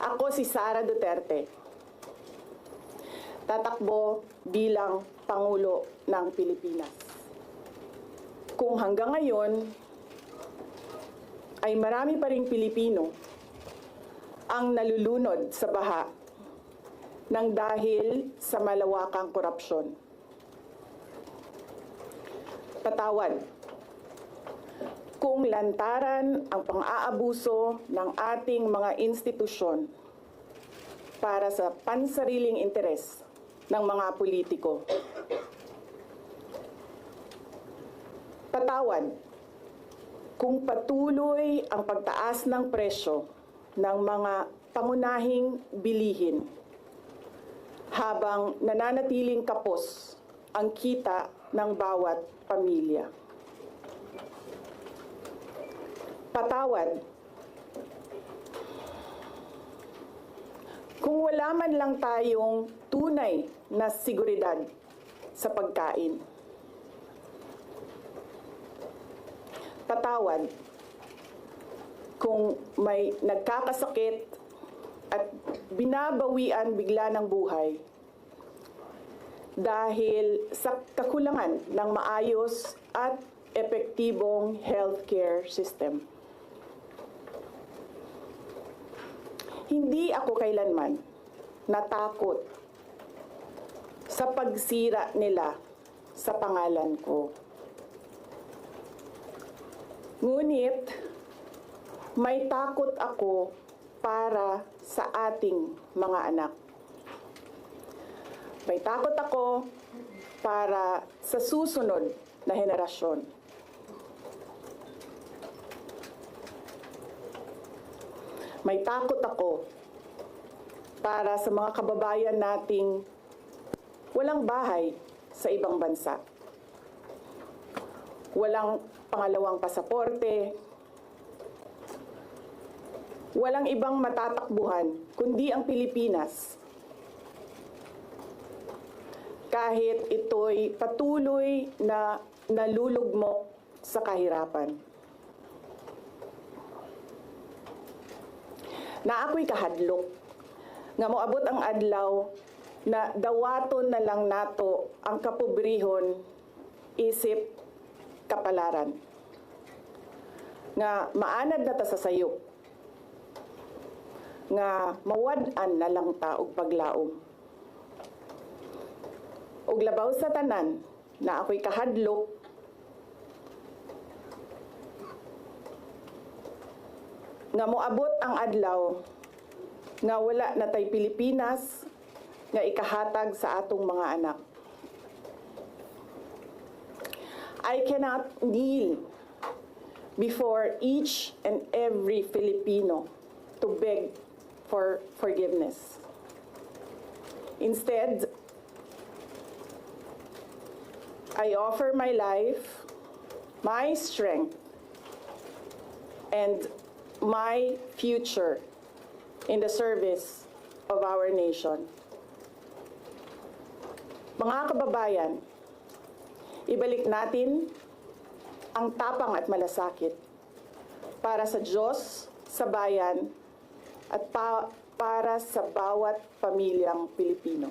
Ako si Sara Duterte. Tatakbo bilang Pangulo ng Pilipinas. Kung hanggang ngayon ay marami pa ring Pilipino ang nalulunod sa baha ng dahil sa malawakang korupsyon. Patawad kung lantaran ang pang-aabuso ng ating mga institusyon para sa pansariling interes ng mga politiko. Patawad kung patuloy ang pagtaas ng presyo ng mga pangunahing bilihin habang nananatiling kapos ang kita ng bawat pamilya. Patawad kung wala man lang tayong tunay na seguridad sa pagkain. Patawad kung may nagkakasakit at binabawian bigla ng buhay dahil sa kakulangan ng maayos at epektibong healthcare system. Hindi ako kailanman natakot sa pagsira nila sa pangalan ko. Ngunit, may takot ako para sa ating mga anak. May takot ako para sa susunod na henerasyon. May takot ako para sa mga kababayan nating walang bahay sa ibang bansa. Walang pangalawang pasaporte, walang ibang matatakbuhan kundi ang Pilipinas. Kahit ito'y patuloy na nalulugmok sa kahirapan. Na ako'y kahadlok, nga moabot ang adlaw na dawaton na lang nato ang kapobrihon isip kapalaran. Nga maanad na ta sa sayop, nga mawad-an na lang ta og paglaom. Og labaw sa tanan na ako'y kahadlok, nga moabot ang adlaw nga wala na tay Pilipinas nga ikahatag sa atong mga anak. I cannot kneel before each and every Filipino to beg for forgiveness. Instead, I offer my life, my strength, and my future in the service of our nation. Mga kababayan, ibalik natin ang tapang at malasakit para sa Diyos, sa bayan, at para sa bawat pamilyang Pilipino.